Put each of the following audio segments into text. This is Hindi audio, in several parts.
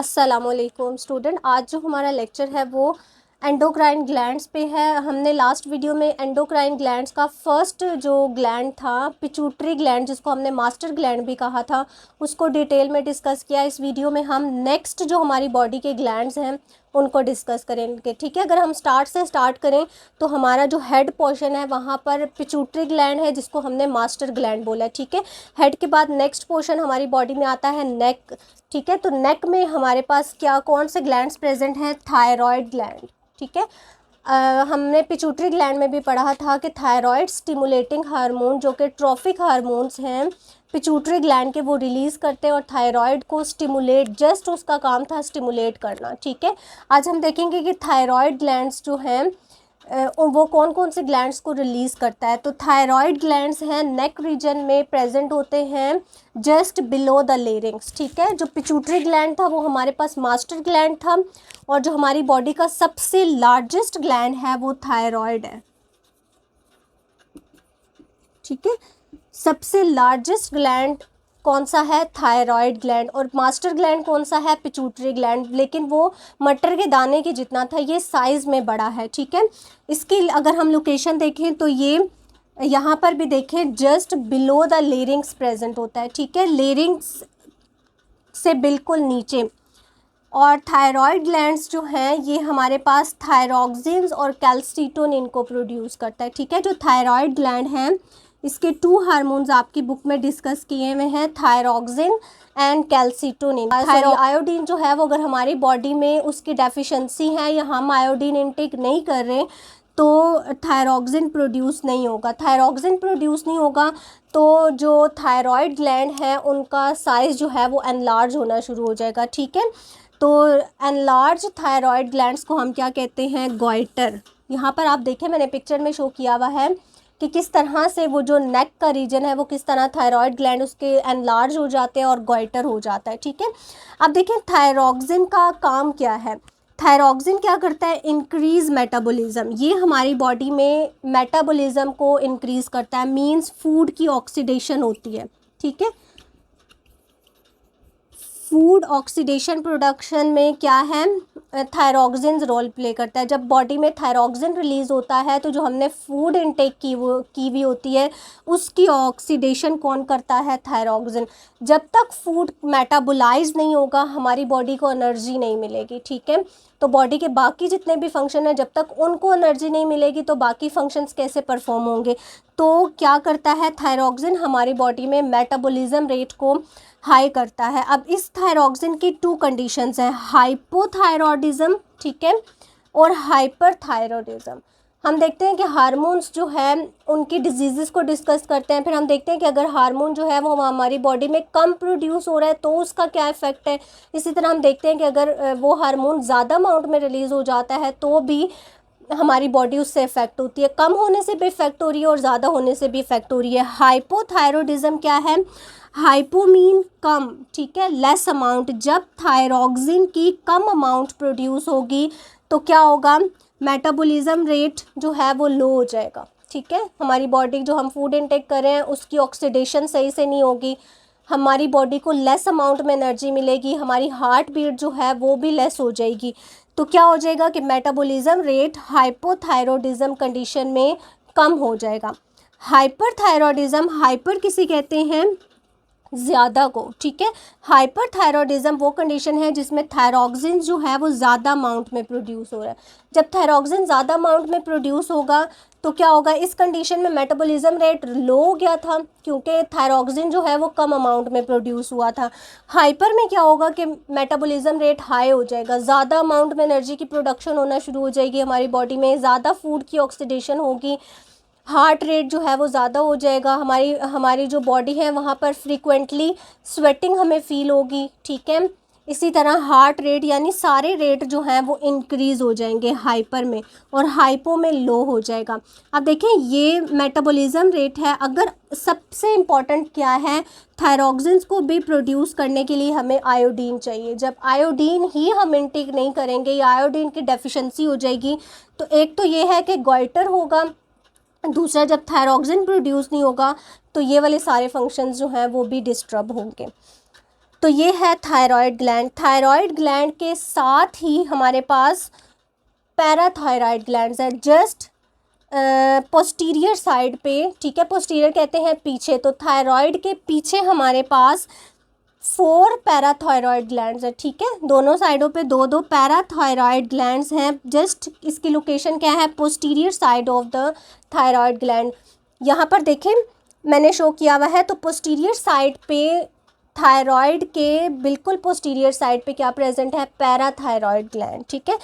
अस्सलामुअलैकुम स्टूडेंट, आज जो हमारा लेक्चर है वो एंडोक्राइन ग्लैंड्स पे है। हमने लास्ट वीडियो में एंडोक्राइन ग्लैंड्स का फर्स्ट जो ग्लैंड था पिट्यूटरी ग्लैंड, जिसको हमने मास्टर ग्लैंड भी कहा था, उसको डिटेल में डिस्कस किया। इस वीडियो में हम नेक्स्ट जो हमारी बॉडी के ग्लैंड्स हैं उनको डिस्कस करेंगे। ठीक है, अगर हम स्टार्ट करें तो हमारा जो हेड पोर्शन है वहाँ पर पिट्यूटरी ग्लैंड है, जिसको हमने मास्टर ग्लैंड बोला है। ठीक है, हेड के बाद नेक्स्ट पोर्शन हमारी बॉडी में आता है नेक। ठीक है, तो नेक में हमारे पास कौन से ग्लैंड्स प्रेजेंट हैं? Thyroid gland. ठीक है, हमने पिट्यूटरी ग्लैंड में भी पढ़ा था कि थायराइड स्टिमुलेटिंग हार्मोन जो कि ट्रॉफिक हार्मोन्स हैं पिट्यूटरी ग्लैंड के, वो रिलीज़ करते हैं और थायराइड को स्टिमुलेट, जस्ट उसका काम था स्टिमुलेट करना। ठीक है, आज हम देखेंगे कि थायराइड ग्लैंड्स जो हैं वो कौन कौन से ग्लैंड्स को रिलीज़ करता है। तो थायराइड ग्लैंड्स हैं नेक रीजन में प्रेजेंट होते हैं जस्ट बिलो द लेरिंग्स। ठीक है, जो पिट्यूटरी ग्लैंड था वो हमारे पास मास्टर ग्लैंड था, और जो हमारी बॉडी का सबसे लार्जेस्ट ग्लैंड है वो थायराइड है। ठीक है, सबसे लार्जेस्ट ग्लैंड कौन सा है? Thyroid gland. और मास्टर ग्लैंड कौन सा है? पिट्यूटरी ग्लैंड, लेकिन वो मटर के दाने के जितना था, ये साइज़ में बड़ा है। ठीक है, इसकी अगर हम लोकेशन देखें तो ये यहाँ पर भी देखें just below the larynx present होता है। ठीक है, लेरिंग्स से बिल्कुल नीचे। और थायराइड ग्लैंड्स जो हैं ये हमारे पास थायरॉक्सिन्स और कैल्सिटोनिन इनको प्रोड्यूस करता है। ठीक है, जो थायराइड ग्लैंड हैं इसके 2 हार्मोन्स आपकी बुक में डिस्कस किए हुए हैं, थायरॉक्सिन एंड कैल्सिटोनिन। आयोडीन जो है वो अगर हमारी बॉडी में उसकी डेफिशिएंसी है या हम आयोडीन इनटेक नहीं कर रहे तो थायरॉक्सिन प्रोड्यूस नहीं होगा। थायरॉक्सिन प्रोड्यूस नहीं होगा तो जो थायराइड ग्लैंड है उनका साइज़ जो है वो एनलार्ज होना शुरू हो जाएगा। ठीक है, तो एनलार्ज थायराइड ग्लैंड्स को हम क्या कहते हैं? गॉइटर। यहाँ पर आप देखें, मैंने पिक्चर में शो किया हुआ है कि किस तरह से वो जो नेक का रीजन है वो किस तरह थायराइड ग्लैंड उसके एनलार्ज हो जाते हैं और गॉइटर हो जाता है। ठीक है, अब देखें थायरॉक्सिन का काम क्या है। थायरॉक्सिन क्या करता है? Increase metabolism. ये हमारी बॉडी में मेटाबॉलिज्म को इंक्रीज़ करता है, मींस फूड की ऑक्सीडेशन होती है। ठीक है, फूड ऑक्सीडेशन प्रोडक्शन में क्या है? थायरॉक्सिन रोल प्ले करता है। जब बॉडी में थायरॉक्सिन रिलीज़ होता है तो जो हमने फूड इनटेक की हुई होती है उसकी ऑक्सीडेशन कौन करता है? थायरॉक्सिन। जब तक फूड मेटाबोलाइज नहीं होगा हमारी बॉडी को एनर्जी नहीं मिलेगी। ठीक है, तो बॉडी के बाकी जितने भी फंक्शन हैं जब तक उनको एनर्जी नहीं मिलेगी तो बाकी फंक्शंस कैसे परफॉर्म होंगे? तो क्या करता है थायरॉक्सिन? हमारी बॉडी में मेटाबॉलिज्म रेट को हाई करता है। अब इस थायरॉक्सिन की 2 कंडीशंस हैं, हाइपोथायरॉयडिज्म, ठीक है, और हाइपरथायरॉयडिज्म। हम देखते हैं कि हार्मोन्स जो है उनकी डिजीज़ को डिस्कस करते हैं, फिर हम देखते हैं कि अगर हार्मोन जो है वो हमारी बॉडी में कम प्रोड्यूस हो रहा है तो उसका क्या इफ़ेक्ट है। इसी तरह हम देखते हैं कि अगर वो हार्मोन ज़्यादा अमाउंट में रिलीज़ हो जाता है तो भी हमारी बॉडी उससे इफ़ेक्ट होती है। कम होने से भी इफ़ेक्ट हो रही है और ज़्यादा होने से भी इफ़ेक्ट हो रही है। हाइपोथायरॉयडिज्म क्या है? हाइपो मीन कम, ठीक है, लेस अमाउंट। जब थायरॉक्सिन की कम अमाउंट प्रोड्यूस होगी तो क्या होगा? मेटाबॉलिज्म रेट जो है वो लो हो जाएगा। ठीक है, हमारी बॉडी जो हम फूड इनटेक कर रहे हैं उसकी ऑक्सीडेशन सही से नहीं होगी, हमारी बॉडी को लेस अमाउंट में एनर्जी मिलेगी, हमारी हार्ट बीट जो है वो भी लेस हो जाएगी। तो क्या हो जाएगा कि मेटाबॉलिज्म रेट हाइपोथायरॉयडिज्म कंडीशन में कम हो जाएगा। हाइपरथायरॉयडिज्म, हाइपर किसी कहते हैं ज़्यादा को। ठीक है, हाइपरथायरॉयडिज्म वो कंडीशन है जिसमें थायरॉक्सिन जो है वो ज़्यादा अमाउंट में प्रोड्यूस हो रहा है। जब थायरॉक्सिन ज़्यादा अमाउंट में प्रोड्यूस होगा तो क्या होगा? इस कंडीशन में मेटाबॉलिज्म रेट लो हो गया था क्योंकि थायरॉक्सिन जो है वो कम अमाउंट में प्रोड्यूस हुआ था। हाइपर में क्या होगा कि मेटाबॉलिज्म रेट हाई हो जाएगा, ज़्यादा अमाउंट में एनर्जी की प्रोडक्शन होना शुरू हो जाएगी, हमारी बॉडी में ज़्यादा फूड की ऑक्सीडेशन होगी, हार्ट रेट जो है वो ज़्यादा हो जाएगा, हमारी जो बॉडी है वहाँ पर फ्रीक्वेंटली स्वेटिंग हमें फील होगी। ठीक है, इसी तरह हार्ट रेट यानी सारे रेट जो हैं वो इंक्रीज़ हो जाएंगे हाइपर में, और हाइपो में लो हो जाएगा। अब देखें ये मेटाबॉलिज्म रेट है। अगर सबसे इम्पॉर्टेंट क्या है, थायरॉक्सिन्स को भी प्रोड्यूस करने के लिए हमें आयोडीन चाहिए। जब आयोडीन ही हम इनटेक नहीं करेंगे या आयोडीन की डेफिशिएंसी हो जाएगी तो एक तो ये है कि गॉइटर होगा, दूसरा जब थायरॉक्सिन प्रोड्यूस नहीं होगा तो ये वाले सारे फंक्शंस जो हैं वो भी डिस्टर्ब होंगे। तो ये है थायराइड ग्लैंड। थायराइड ग्लैंड के साथ ही हमारे पास पैराथायराइड ग्लैंड्स है, जस्ट पोस्टीरियर साइड पे, ठीक है, पोस्टीरियर कहते हैं पीछे, तो थायराइड के पीछे हमारे पास 4 पैराथायराइड ग्लैंड्स है, ठीक है, दोनों साइडों पे 2-2 पैराथायराइड ग्लैंड्स हैं। जस्ट इसकी लोकेशन क्या है, posterior side of the thyroid gland. यहाँ पर देखें मैंने शो किया हुआ है, तो पोस्टीरियर साइड पे थायराइड के बिल्कुल पोस्टीरियर साइड पे क्या प्रेजेंट है, पैराथायराइड ग्लैंड, ठीक है।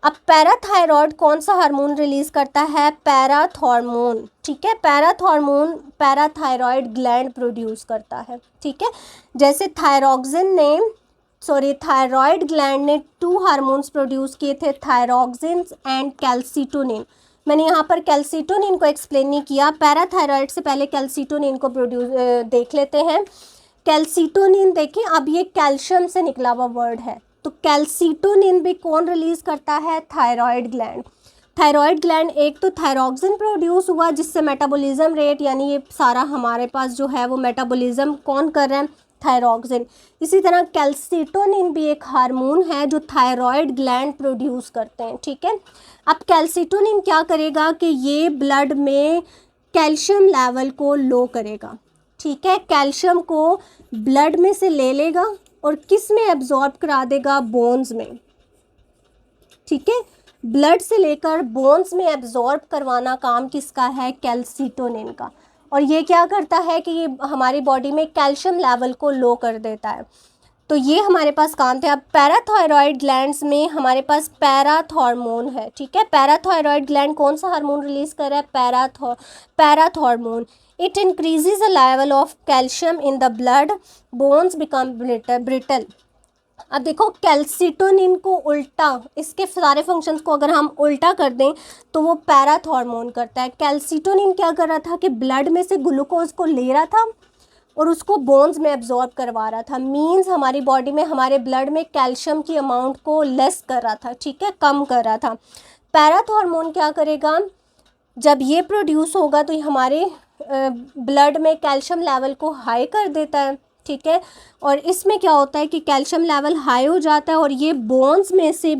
अब पैराथायराइड कौन सा हार्मोन रिलीज करता है, पैराथॉर्मोन, ठीक है, पैराथॉर्मोन पैराथायराइड ग्लैंड प्रोड्यूस करता है, ठीक है। जैसे थायराइड ग्लैंड ने 2 हार्मोन्स प्रोड्यूस किए थे, थायरॉक्सिन एंड कैल्सीटोनिन। मैंने यहाँ पर कैल्सीटोनिन को एक्सप्लेन नहीं किया, पैराथायराइड से पहले कैल्सीटोनिन को देख लेते हैं। कैल्सीटोनिन देखें, अब ये कैल्शियम से निकला हुआ वर्ड है, तो कैल्सीटोनिन भी कौन रिलीज करता है, थायराइड ग्लैंड। थायराइड ग्लैंड एक तो थायरॉक्सिन प्रोड्यूस हुआ जिससे मेटाबॉलिज्म रेट, यानी ये सारा हमारे पास जो है वो मेटाबॉलिज्म कौन कर रहे हैं, थायरॉक्सिन। इसी तरह कैल्सीटोनिन भी एक हार्मोन है जो थायराइड ग्लैंड प्रोड्यूस करते हैं, ठीक है। अब कैल्सीटोनिन क्या करेगा कि ये ब्लड में कैल्शियम लेवल को लो करेगा, ठीक है, कैल्शियम को ब्लड में से ले लेगा और किस में एब्जॉर्ब करा देगा, बोन्स में, ठीक है, ब्लड से लेकर बोन्स में एब्जॉर्ब करवाना काम किसका है, कैल्सीटोनिन का। और ये क्या करता है कि ये हमारी बॉडी में कैल्शियम लेवल को लो कर देता है। तो ये हमारे पास काम थे। अब पैराथायराइड ग्लैंड्स में हमारे पास पैराथॉर्मोन है, ठीक है। पैराथायराइड ग्लैंड कौन सा हार्मोन रिलीज कर रहा है, parathormone. It increases the level of calcium in the blood, bones become brittle. अब देखो कैल्सीटोनिन को उल्टा, इसके सारे फंक्शंस को अगर हम उल्टा कर दें तो वो पैराथॉर्मोन करता है। कैल्सीटोनिन क्या कर रहा था कि ब्लड में से ग्लूकोज को ले रहा था और उसको बोन्स में एब्जॉर्ब करवा रहा था, मींस हमारी बॉडी में, हमारे ब्लड में कैल्शियम की अमाउंट को लेस कर रहा था, ठीक है, कम कर रहा था। पैराथॉर्मोन क्या करेगा, जब ये प्रोड्यूस होगा तो ये हमारे ब्लड में कैल्शियम लेवल को हाई कर देता है, ठीक है। और इसमें क्या होता है कि कैल्शियम लेवल हाई हो जाता है और ये बोन्स में से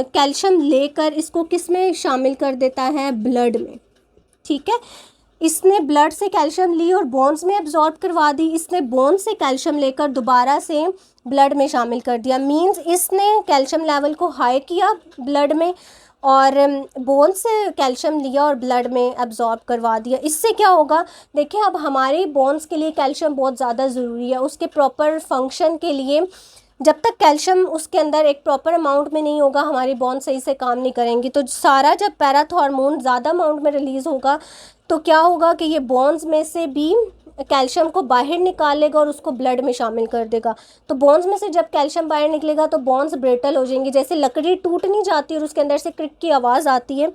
कैल्शियम लेकर इसको किस में शामिल कर देता है, ब्लड में, ठीक है। इसने ब्लड से कैल्शियम ली और बोन्स में एब्जॉर्ब करवा दी, इसने बोन्स से कैल्शियम लेकर दोबारा से ब्लड में शामिल कर दिया, मींस इसने कैल्शियम लेवल को हाई किया ब्लड में और बोन्स से कैल्शियम लिया और ब्लड में एब्जॉर्ब करवा दिया। इससे क्या होगा, देखिए अब हमारे बोन्स के लिए कैल्शियम बहुत ज़्यादा ज़रूरी है, उसके प्रॉपर फंक्शन के लिए। जब तक कैल्शियम उसके अंदर एक प्रॉपर अमाउंट में नहीं होगा हमारी बोन सही से काम नहीं करेंगी। तो सारा जब पैराथॉर्मोन ज़्यादा अमाउंट में रिलीज़ होगा तो क्या होगा कि ये बोन्स में से भी कैल्शियम को बाहर निकालेगा और उसको ब्लड में शामिल कर देगा। तो बोन्स में से जब कैल्शियम बाहर निकलेगा तो बोन्स ब्रिटल हो जाएंगी, जैसे लकड़ी टूट नहीं जाती और उसके अंदर से क्रिक की आवाज़ आती है,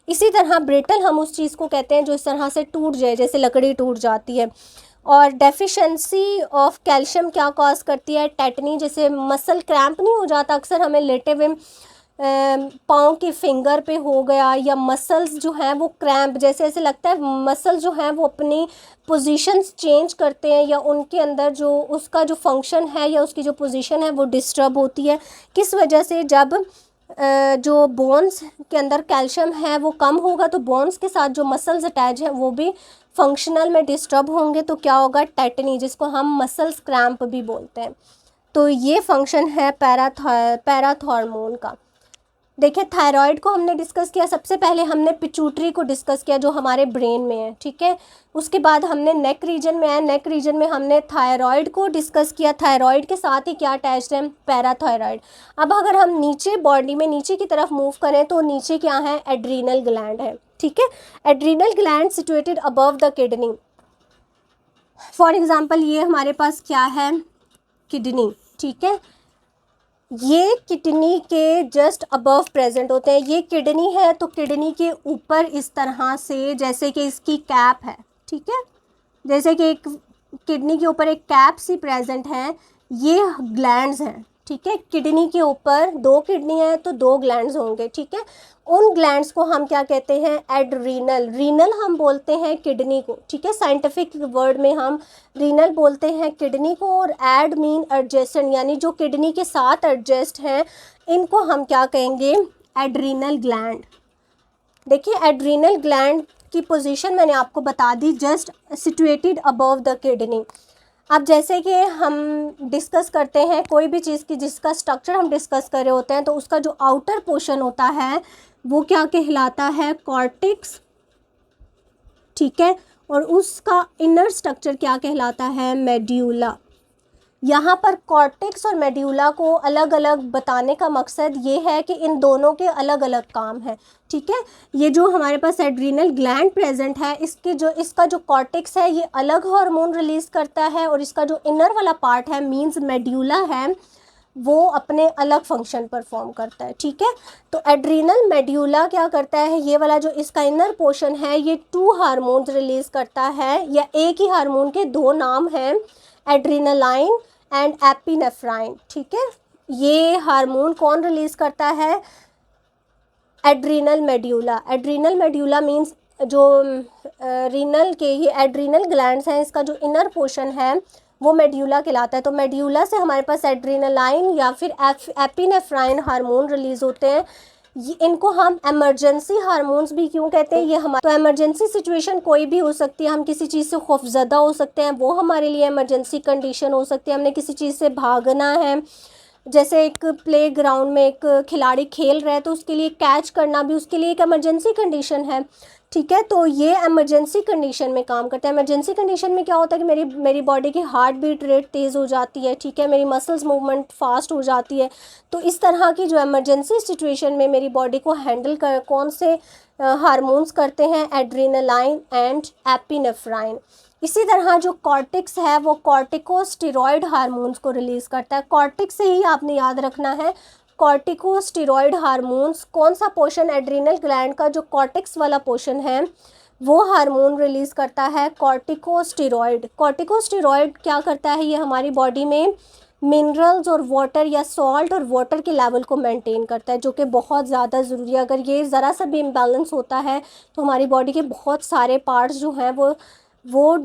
इसी तरह ब्रिटल हम उस चीज़ को कहते हैं जो इस तरह से टूट जाए, जैसे लकड़ी टूट जाती है। और डेफिशिएंसी ऑफ कैल्शियम क्या कॉज करती है, टेटनी, जैसे मसल क्रैम्प नहीं हो जाता अक्सर हमें लेटे हुए, पाँव के फिंगर पे हो गया, या मसल्स जो हैं वो क्रैम्प, जैसे ऐसे लगता है मसल्स जो हैं वो अपनी पोजीशंस चेंज करते हैं या उनके अंदर जो उसका जो फंक्शन है या उसकी जो पोजीशन है वो डिस्टर्ब होती है। किस वजह से, जब जो बोन्स के अंदर कैल्शियम है वो कम होगा तो बोन्स के साथ जो मसल्स अटैच हैं वो भी फंक्शनल में डिस्टर्ब होंगे, तो क्या होगा, टेटनी, जिसको हम मसल्स क्रैम्प भी बोलते हैं। तो ये फंक्शन है पैराथॉर्मोन का। देखिए थायराइड को हमने डिस्कस किया, सबसे पहले हमने पिट्यूटरी को डिस्कस किया जो हमारे ब्रेन में है, ठीक है। उसके बाद हमने नेक रीजन में आया, नेक रीजन में हमने थायराइड को डिस्कस किया, थायराइड के साथ ही क्या अटैच्ड है, पैराथायराइड। अब अगर हम नीचे बॉडी में नीचे की तरफ मूव करें तो नीचे क्या है, एड्रीनल ग्लैंड है, ठीक है। Adrenal gland situated above the kidney. For example ये हमारे पास क्या है, किडनी, ठीक है, ये किडनी के जस्ट अबव प्रेजेंट होते हैं। ये किडनी है तो किडनी के ऊपर इस तरह से, जैसे कि इसकी कैप है, ठीक है, जैसे कि एक किडनी के ऊपर एक कैप सी प्रेजेंट है, ये ग्लैंड्स हैं, ठीक है। किडनी के ऊपर 2 किडनी है तो 2 ग्लैंड्स होंगे, ठीक है। उन ग्लैंड्स को हम क्या कहते हैं, एड्रीनल। रीनल हम बोलते हैं किडनी को, ठीक है। साइंटिफिक वर्ड में हम रीनल बोलते हैं किडनी को, और एड मीन एडजेसेंट, यानी जो किडनी के साथ एडजस्ट हैं, इनको हम क्या कहेंगे, एड्रीनल ग्लैंड। देखिए एड्रीनल ग्लैंड की पोजीशन मैंने आपको बता दी, just situated above the kidney. अब जैसे कि हम डिस्कस करते हैं कोई भी चीज़ की जिसका स्ट्रक्चर हम डिस्कस कर रहे होते हैं, तो उसका जो आउटर पोर्शन होता है वो क्या कहलाता है, कॉर्टेक्स, ठीक है। और उसका इनर स्ट्रक्चर क्या कहलाता है, मेड्यूला। यहाँ पर कॉर्टेक्स और मेड्यूला को अलग अलग बताने का मकसद ये है कि इन दोनों के अलग अलग काम है, ठीक है। ये जो हमारे पास एड्रीनल ग्लैंड प्रेजेंट है, इसका जो कॉर्टेक्स है ये अलग हार्मोन रिलीज़ करता है, और इसका जो इनर वाला पार्ट है मींस मेड्यूला है, वो अपने अलग फंक्शन परफॉर्म करता है, ठीक है। तो एड्रीनल मेड्यूला क्या करता है, ये वाला जो इसका इनर पोर्शन है ये 2 हार्मोन्स रिलीज़ करता है, या एक ही हार्मोन के 2 नाम हैं, एड्रीनलाइन एंड एपिनेफ्राइन, ठीक है। ये हार्मोन कौन रिलीज़ करता है, adrenal medulla. Adrenal medulla means जो रीनल के ये एड्रीनल ग्लैंड्स हैं, इसका जो इनर पोर्शन है वो मेड्यूला कहलाता है। तो मेड्यूला से हमारे पास एड्रीनलाइन या फिर एपिनेफ्राइन हार्मोन रिलीज़ होते हैं। इनको हम एमरजेंसी हार्मोन्स भी क्यों कहते हैं, ये हमारे, तो एमरजेंसी सिचुएशन कोई भी हो सकती है, हम किसी चीज़ से खौफजदा हो सकते हैं, वो हमारे लिए एमरजेंसी कंडीशन हो सकती है। हमने किसी चीज़ से भागना है, जैसे एक प्ले ग्राउंड में एक खिलाड़ी खेल रहा है तो उसके लिए कैच करना भी उसके लिए एक एमरजेंसी कंडीशन है, ठीक है। तो ये एमरजेंसी कंडीशन में काम करता है। एमरजेंसी कंडीशन में क्या होता है कि मेरी बॉडी की हार्ट बीट रेट तेज़ हो जाती है, ठीक है, मेरी मसल्स मूवमेंट फास्ट हो जाती है। तो इस तरह की जो एमरजेंसी सिचुएशन में मेरी बॉडी को हैंडल कर कौन से हार्मोन्स करते हैं, एड्रीनलाइन एंड एपिनेफ्राइन। इसी तरह जो कॉर्टेक्स है वो कॉर्टिकोस्टेरॉइड हार्मोन्स को रिलीज़ करता है। कॉर्टेक्स से ही आपने याद रखना है, कॉर्टिकोस्टेरॉइड हार्मोन्स, कौन सा पोर्शन एड्रीनल ग्लैंड का जो कॉर्टेक्स वाला पोर्शन है वो हार्मोन रिलीज़ करता है, कॉर्टिकोस्टेरॉइड। कॉर्टिकोस्टेरॉइड क्या करता है, ये हमारी बॉडी में मिनरल्स और वाटर या सॉल्ट और वाटर के लेवल को मेंटेन करता है, जो कि बहुत ज़्यादा ज़रूरी है। अगर ये ज़रा सा भी इम्बैलेंस होता है तो हमारी बॉडी के बहुत सारे पार्ट्स जो हैं वो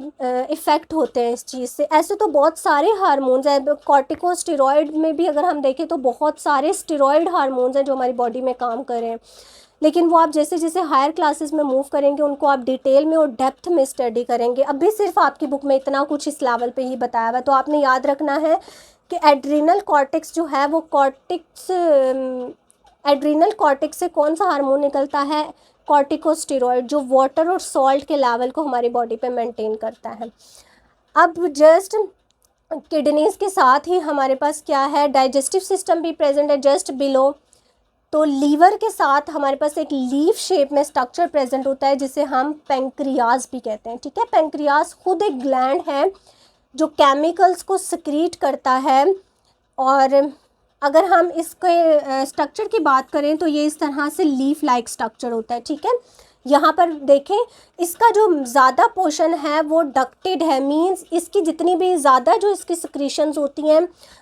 इफ़ेक्ट होते हैं इस चीज़ से। ऐसे तो बहुत सारे हार्मोन्स हैं, कॉर्टिकोस्टेरॉइड में भी अगर हम देखें तो बहुत सारे स्टेरॉइड हार्मोन्स हैं जो हमारी बॉडी में काम कर रहे हैं, लेकिन वो आप जैसे जैसे हायर क्लासेस में मूव करेंगे उनको आप डिटेल में और डेप्थ में स्टडी करेंगे। अभी सिर्फ आपकी बुक में इतना कुछ इस लेवल पे ही बताया हुआ है। तो आपने याद रखना है कि एड्रीनल कॉर्टेक्स जो है वो एड्रीनल कॉर्टेक्स से कौन सा हार्मोन निकलता है, कॉर्टिकोस्टेरॉइड, जो वाटर और सॉल्ट के लेवल को हमारी बॉडी पे मेंटेन करता है। अब जस्ट किडनीज़ के साथ ही हमारे पास क्या है, डाइजेस्टिव सिस्टम भी प्रेजेंट है जस्ट बिलो। तो लीवर के साथ हमारे पास एक लीफ शेप में स्ट्रक्चर प्रेजेंट होता है जिसे हम पेंक्रियाज भी कहते हैं, ठीक है। पेंक्रियाज खुद एक ग्लैंड है जो केमिकल्स को सिक्रीट करता है, और अगर हम इसके स्ट्रक्चर की बात करें तो ये इस तरह से लीफ लाइक स्ट्रक्चर होता है, ठीक है। यहाँ पर देखें इसका जो ज़्यादा पोर्शन है वो डक्टेड है, मींस इसकी जितनी भी ज़्यादा जो इसकी सिक्रीशंस होती हैं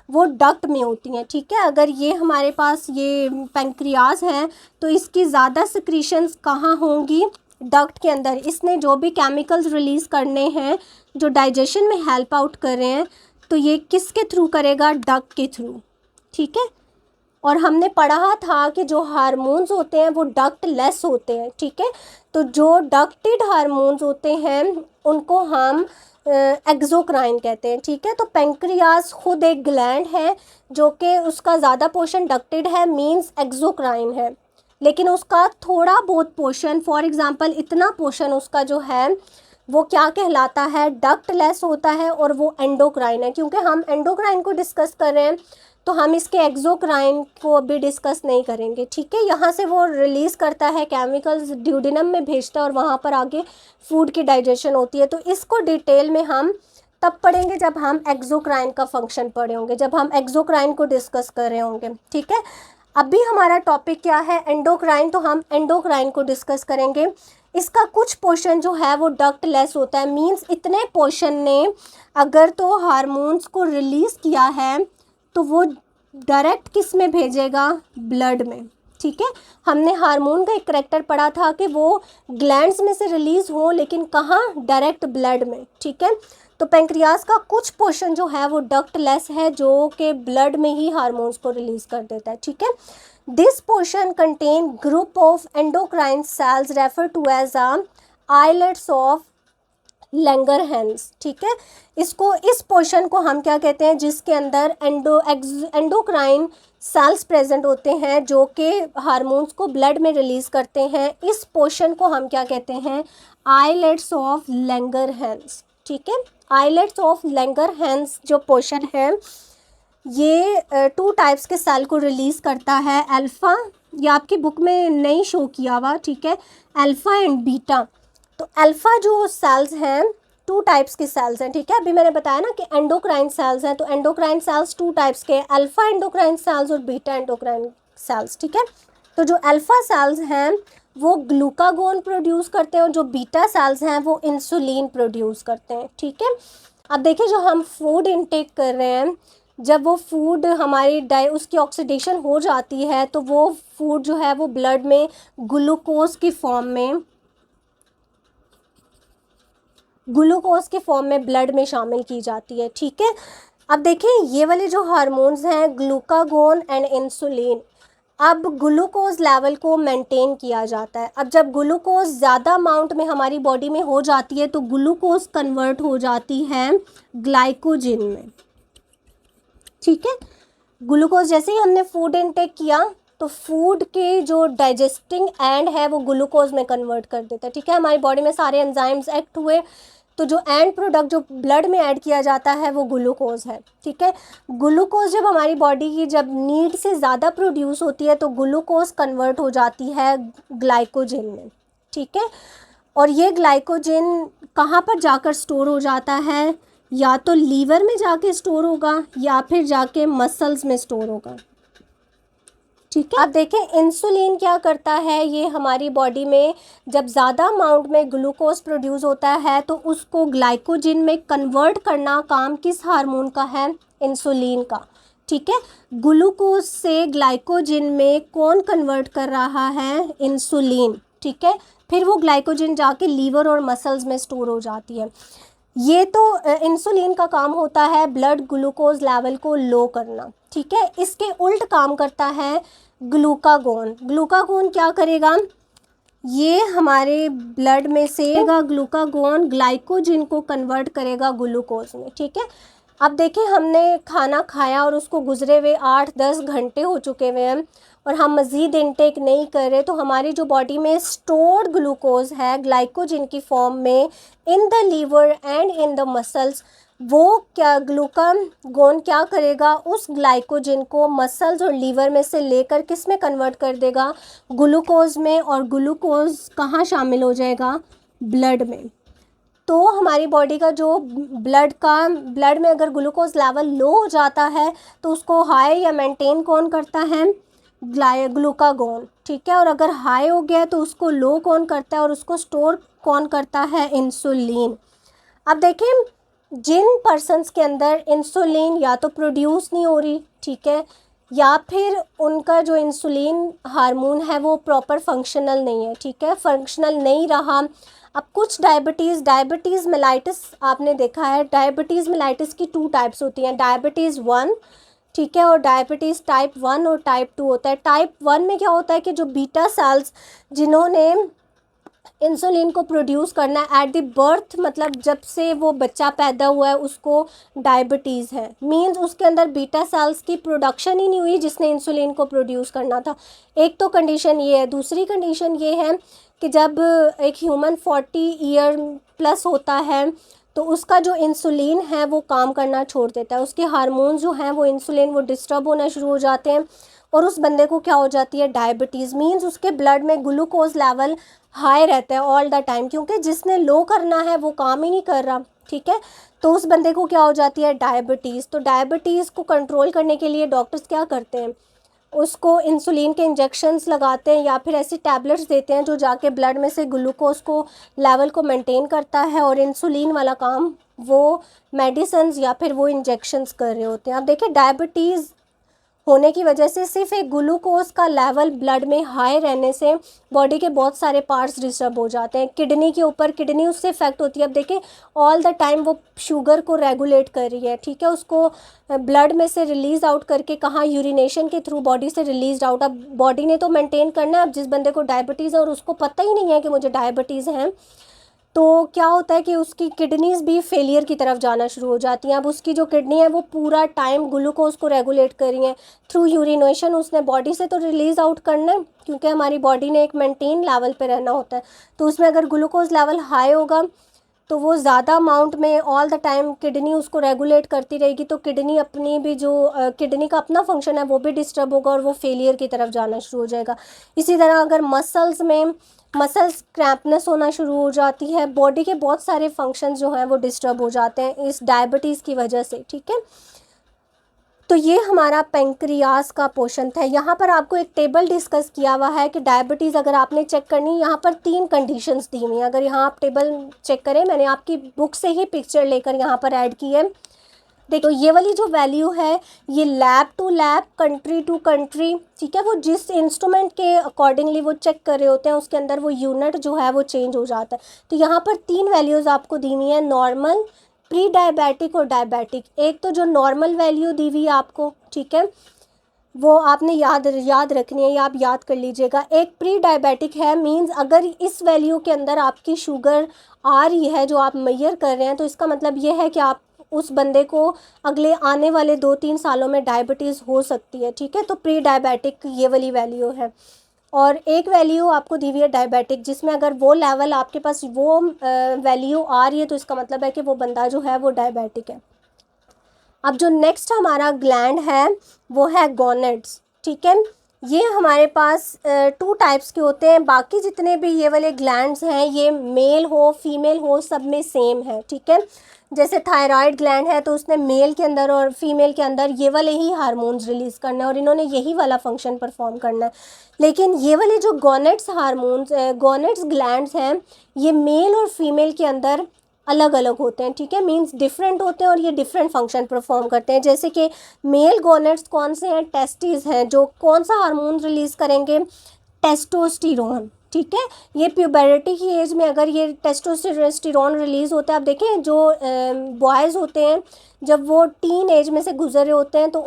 वो डक्ट में होती हैं, ठीक है। अगर ये हमारे पास ये पेंक्रियाज है तो इसकी ज़्यादा सिक्रीशंस कहाँ होंगी, डक्ट के अंदर। इसने जो भी केमिकल्स रिलीज़ करने हैं जो डाइजेशन में हेल्प आउट कर रहे हैं, तो ये किसके थ्रू करेगा, डक्ट के थ्रू, ठीक है। और हमने पढ़ा था कि जो हार्मोन्स होते हैं वो डक्ट लेस होते हैं, ठीक है। तो जो डक्टेड हार्मोन्स होते हैं उनको हम एक्सोक्राइन कहते हैं, ठीक है। तो पेंक्रियाज खुद एक ग्लैंड है जो कि उसका ज़्यादा पोर्शन डक्टेड है, मींस एक्सोक्राइन है, लेकिन उसका थोड़ा बहुत पोर्शन, फॉर एग्जांपल इतना पोर्शन उसका जो है वो क्या कहलाता है, डक्ट लेस होता है, और वो एंडोक्राइन है। क्योंकि हम एंडोक्राइन को डिस्कस कर रहे हैं तो हम इसके एक्सोक्राइन को अभी डिस्कस नहीं करेंगे, ठीक है। यहाँ से वो रिलीज़ करता है केमिकल्स, ड्यूडेनम में भेजता है और वहाँ पर आगे फूड की डाइजेशन होती है। तो इसको डिटेल में हम तब पढ़ेंगे जब हम एक्सोक्राइन का फंक्शन पढ़े होंगे, जब हम एक्सोक्राइन को डिस्कस कर रहे होंगे, ठीक है। अभी हमारा टॉपिक क्या है, एंडोक्राइन, तो हम एंडोक्राइन को डिस्कस करेंगे। इसका कुछ पोर्शन जो है वो डक्ट लेस होता है, मींस इतने पोर्शन ने अगर तो हार्मोन्स को रिलीज़ किया है तो वो डायरेक्ट किस में भेजेगा, ब्लड में। ठीक है, हमने हार्मोन का एक करैक्टर पढ़ा था कि वो ग्लैंड्स में से रिलीज़ हो, लेकिन कहाँ, डायरेक्ट ब्लड में। ठीक है, तो पेंक्रियाज का कुछ पोर्शन जो है वो डक्टलेस है, जो कि ब्लड में ही हार्मोन्स को रिलीज़ कर देता है। ठीक है, this portion contain group of endocrine cells refer to as islets of Langerhans. ठीक है, इसको, इस पोर्शन को हम क्या कहते हैं, जिसके अंदर एंडोक्राइन सेल्स प्रेजेंट होते हैं जो कि हार्मोन्स को ब्लड में रिलीज़ करते हैं। इस पोर्शन को हम क्या कहते हैं, आइलेट्स ऑफ लैंगरहैंस। ठीक है, आइलेट्स ऑफ लैंगरहैंस जो पोर्शन है ये 2 टाइप्स के सेल को रिलीज़ करता है। अल्फ़ा, ये आपकी बुक में नहीं शो किया हुआ। ठीक है, अल्फ़ा एंड बीटा। तो अल्फ़ा जो सेल्स हैं 2 टाइप्स के सेल्स हैं। ठीक है, अभी मैंने बताया ना कि एंडोक्राइन सेल्स हैं, तो एंडोक्राइन सेल्स 2 टाइप्स के, अल्फ़ा एंडोक्राइन सेल्स और बीटा एंडोक्राइन सेल्स। ठीक है, तो जो अल्फ़ा सेल्स हैं वो ग्लूकागोन प्रोड्यूस करते हैं और जो बीटा सेल्स हैं वो इंसुलिन प्रोड्यूस करते हैं। ठीक है, अब देखिए जो हम फूड इनटेक कर रहे हैं, जब वो फूड हमारी उसकी ऑक्सीडेशन हो जाती है तो वो फूड जो है वो ब्लड में ग्लूकोज की फॉर्म में ब्लड में शामिल की जाती है। ठीक है, अब देखिए ये वाले जो हार्मोन्स हैं ग्लूकागोन एंड इंसुलिन, अब ग्लूकोज लेवल को मेंटेन किया जाता है। अब जब ग्लूकोज ज़्यादा अमाउंट में हमारी बॉडी में हो जाती है तो ग्लूकोज कन्वर्ट हो जाती है ग्लाइकोजन में। ठीक है, ग्लूकोज जैसे ही हमने फूड इनटेक किया तो फूड के जो डाइजेस्टिंग एंड है वो ग्लूकोज में कन्वर्ट कर देता है। ठीक है, हमारी बॉडी में सारे एंजाइम्स एक्ट हुए तो जो एंड प्रोडक्ट जो ब्लड में ऐड किया जाता है वो ग्लूकोज है। ठीक है, ग्लूकोज जब हमारी बॉडी की जब नीड से ज़्यादा प्रोड्यूस होती है तो ग्लूकोज कन्वर्ट हो जाती है ग्लाइकोजन में। ठीक है, और ये ग्लाइकोजन कहाँ पर जाकर स्टोर हो जाता है, या तो लीवर में जाके स्टोर होगा या फिर जाके मसल्स में स्टोर होगा। ठीक है, अब देखें इंसुलिन क्या करता है, ये हमारी बॉडी में जब ज़्यादा अमाउंट में ग्लूकोज प्रोड्यूस होता है तो उसको ग्लाइकोजन में कन्वर्ट करना काम किस हार्मोन का है, इंसुलिन का। ठीक है, ग्लूकोज से ग्लाइकोजन में कौन कन्वर्ट कर रहा है, इंसुलिन। ठीक है, फिर वो ग्लाइकोजन जाके लीवर और मसल्स में स्टोर हो जाती है। ये तो इंसुलिन का काम होता है ब्लड ग्लूकोज लेवल को लो करना। ठीक है, इसके उल्ट काम करता है ग्लूकागोन। ग्लूकागोन क्या करेगा, ये हमारे ब्लड में से ग्लूकागोन ग्लाइकोजन को कन्वर्ट करेगा ग्लूकोज में। ठीक है, अब देखिए हमने खाना खाया और उसको गुजरे हुए 8-10 घंटे हो चुके हुए हैं और हम मज़ीद इनटेक नहीं कर रहे, तो हमारी जो बॉडी में स्टोर्ड ग्लूकोज है ग्लाइकोजन की फॉर्म में in the liver and in the muscles, वो क्या ग्लूकागोन क्या करेगा, उस ग्लाइकोजन को मसल्स और लीवर में से लेकर किस में कन्वर्ट कर देगा, ग्लूकोज में, और ग्लूकोज कहाँ शामिल हो जाएगा, ब्लड में। तो हमारी बॉडी का जो ब्लड में अगर ग्लूकोज लेवल लो हो जाता है तो उसको हाई या मेंटेन कौन करता है, ग्लूकागोन। ठीक है, और अगर हाई हो गया तो उसको लो कौन करता है और उसको स्टोर कौन करता है, इंसुलिन। अब देखें जिन पर्सन्स के अंदर इंसुलिन या तो प्रोड्यूस नहीं हो रही, ठीक है, या फिर उनका जो इंसुलिन हार्मोन है वो प्रॉपर फंक्शनल नहीं है, ठीक है, फंक्शनल नहीं रहा। अब कुछ डायबिटीज़ मेलाइटिस आपने देखा है, डायबिटीज़ मेलाइटिस की 2 टाइप्स होती हैं, डायबिटीज़ 1, ठीक है, और डायबिटीज़ टाइप 1 और टाइप 2 होता है। टाइप 1 में क्या होता है कि जो बीटा सेल्स जिन्होंने इंसुलिन को प्रोड्यूस करना है एट द बर्थ, मतलब जब से वो बच्चा पैदा हुआ है उसको डायबिटीज़ है, मींस उसके अंदर बीटा सेल्स की प्रोडक्शन ही नहीं हुई जिसने इंसुलिन को प्रोड्यूस करना था। एक तो कंडीशन ये है। दूसरी कंडीशन ये है कि जब एक ह्यूमन 40 ईयर प्लस होता है तो उसका जो इंसुलिन है वो काम करना छोड़ देता है, उसके हार्मोन्स जो हैं वो इंसुलिन वो डिस्टर्ब होना शुरू हो जाते हैं और उस बंदे को क्या हो जाती है, डायबिटीज़, मींस उसके ब्लड में ग्लूकोज लेवल हाई रहता है ऑल द टाइम, क्योंकि जिसने लो करना है वो काम ही नहीं कर रहा, ठीक है, तो उस बंदे को क्या हो जाती है, डायबिटीज़। तो डायबिटीज़ को कंट्रोल करने के लिए डॉक्टर्स क्या करते हैं, उसको इंसुलिन के इंजेक्शंस लगाते हैं या फिर ऐसी टैबलेट्स देते हैं जो जाके ब्लड में से ग्लूकोज को लेवल को मेंटेन करता है, और इंसुलिन वाला काम वो मेडिसिन्स या फिर वो इंजेक्शंस कर रहे होते हैं। अब देखिए डायबिटीज़ होने की वजह से सिर्फ एक ग्लूकोज का लेवल ब्लड में हाई रहने से बॉडी के बहुत सारे पार्ट्स डिस्टर्ब हो जाते हैं। किडनी के ऊपर, किडनी उससे इफेक्ट होती है। अब देखें ऑल द टाइम वो शुगर को रेगुलेट कर रही है, ठीक है, उसको ब्लड में से रिलीज आउट करके कहाँ, यूरिनेशन के थ्रू बॉडी से रिलीज आउट। अब बॉडी ने तो मेंटेन करना है। अब जिस बंदे को डायबिटीज़ है और उसको पता ही नहीं है कि मुझे डायबिटीज़ है, तो क्या होता है कि उसकी किडनीज भी फेलियर की तरफ जाना शुरू हो जाती हैं। अब उसकी जो किडनी है वो पूरा टाइम ग्लूकोज को रेगुलेट कर रही हैं थ्रू यूरिनेशन। उसने बॉडी से तो रिलीज़ आउट करना है, क्योंकि हमारी बॉडी ने एक मेंटेन लेवल पे रहना होता है। तो उसमें अगर ग्लूकोज लेवल हाई होगा तो वो ज़्यादा अमाउंट में ऑल द टाइम किडनी उसको रेगुलेट करती रहेगी, तो किडनी अपनी भी जो किडनी का अपना फंक्शन है वो भी डिस्टर्ब होगा और वो फेलियर की तरफ जाना शुरू हो जाएगा। इसी तरह अगर मसल्स क्रैम्पनेस होना शुरू हो जाती है, बॉडी के बहुत सारे फंक्शंस जो हैं वो डिस्टर्ब हो जाते हैं इस डायबिटीज़ की वजह से, ठीक है। तो ये हमारा पेंक्रियास का पोर्शन था। यहाँ पर आपको एक टेबल डिस्कस किया हुआ है कि डायबिटीज़ अगर आपने चेक करनी, यहाँ पर 3 कंडीशंस दी हुई हैं। अगर यहाँ आप टेबल चेक करें, मैंने आपकी बुक से ही पिक्चर लेकर यहाँ पर ऐड की है। देखो ये वाली जो वैल्यू है ये lab to lab, country to country, ठीक है, वो जिस इंस्ट्रूमेंट के अकॉर्डिंगली वो चेक कर रहे होते हैं उसके अंदर वो यूनिट जो है वो चेंज हो जाता है। तो यहाँ पर 3 वैल्यूज़ आपको दी हुई हैं, नॉर्मल, प्री डायबिटिक और डायबिटिक। एक तो जो नॉर्मल वैल्यू दी हुई है आपको, ठीक है, वो आपने याद रखनी है या आप याद कर लीजिएगा। एक प्री डायबिटिक है, मींस अगर इस वैल्यू के अंदर आपकी शुगर आ रही है जो आप मेजर कर रहे हैं, तो इसका मतलब ये है कि आप उस बंदे को अगले आने वाले 2-3 सालों में डायबिटीज़ हो सकती है, ठीक है। तो प्री डायबिटिक ये वाली वैल्यू है। और एक वैल्यू आपको दी हुई है डायबिटिक, जिसमें अगर वो लेवल आपके पास वो वैल्यू आ रही है तो इसका मतलब है कि वो बंदा जो है वो डायबिटिक है। अब जो नेक्स्ट हमारा ग्लैंड है वो है गोनेड्स, ठीक है। ये हमारे पास 2 टाइप्स के होते हैं। बाकी जितने भी ये वाले ग्लैंड्स हैं ये मेल हो फीमेल हो सब में सेम है, ठीक है। जैसे थायराइड ग्लैंड है तो उसने मेल के अंदर और फीमेल के अंदर ये वाले ही हार्मोन्स रिलीज़ करना है और इन्होंने यही वाला फंक्शन परफॉर्म करना है। लेकिन ये वाले जो गोनेड्स हार्मोन्स, गोनेड्स ग्लैंड्स हैं, ये मेल और फीमेल के अंदर अलग अलग होते हैं, ठीक है, मींस डिफरेंट होते हैं और ये डिफरेंट फंक्शन परफॉर्म करते हैं। जैसे कि मेल गोनेड्स कौन से हैं, टेस्टिस हैं, जो कौन सा हार्मोन रिलीज़ करेंगे, टेस्टोस्टेरोन, ठीक है। ये प्यूबर्टी की एज में अगर ये टेस्टोस्टेरोन रिलीज़ होता है, आप देखें जो बॉयज़ होते हैं जब वो टीन एज में से गुजर रहे होते हैं तो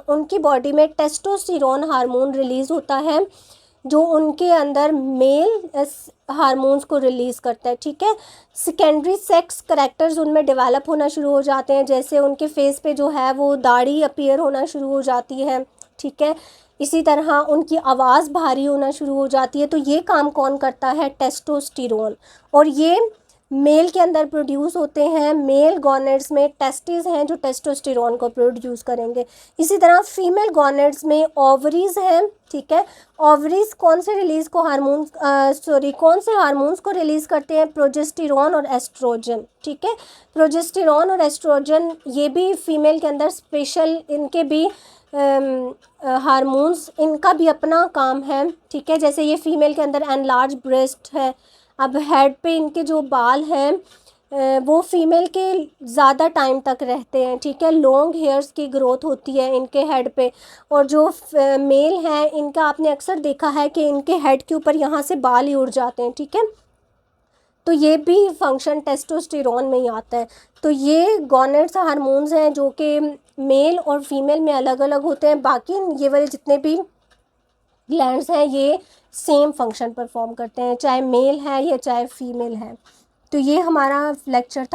उनकी बॉडी में टेस्टोस्टेरोन हार्मोन रिलीज़ होता है जो उनके अंदर मेल हार्मोन्स को रिलीज़ करता है, ठीक है। सेकेंडरी सेक्स करैक्टर्स उनमें डेवलप होना शुरू हो जाते हैं, जैसे उनके फेस पे जो है वो दाढ़ी अपीयर होना शुरू हो जाती है, ठीक है। इसी तरह उनकी आवाज़ भारी होना शुरू हो जाती है। तो ये काम कौन करता है, टेस्टोस्टेरोन, और ये मेल के अंदर प्रोड्यूस होते हैं। मेल गॉनेड्स में टेस्टिस हैं जो टेस्टोस्टेरोन को प्रोड्यूस करेंगे। इसी तरह फीमेल गॉनेड्स में ओवरीज हैं, ठीक है। ओवरीज कौन से रिलीज़ को कौन से हार्मोन्स को रिलीज़ करते हैं, प्रोजेस्टेरोन और एस्ट्रोजन, ठीक है। प्रोजेस्टेरोन और एस्ट्रोजन ये भी फीमेल के अंदर स्पेशल, इनके भी हार्मोन्स, इनका भी अपना काम है, ठीक है। जैसे ये फीमेल के अंदर एनलार्ज ब्रेस्ट है। अब हेड पे इनके जो बाल हैं वो फीमेल के ज़्यादा टाइम तक रहते हैं, ठीक है। लॉन्ग हेयर्स की ग्रोथ होती है इनके हेड पे। और जो मेल हैं इनका आपने अक्सर देखा है कि इनके हेड के ऊपर यहाँ से बाल ही उड़ जाते हैं, ठीक है। तो ये भी फंक्शन टेस्टोस्टेरोन में ही आता है। तो ये गॉनेड्स हार्मोन्स हैं जो कि मेल और फीमेल में अलग अलग होते हैं। बाकी ये वाले जितने भी ग्लैंड्स हैं ये सेम फंक्शन परफॉर्म करते हैं, चाहे मेल है या चाहे फीमेल है। तो ये हमारा लेक्चर था।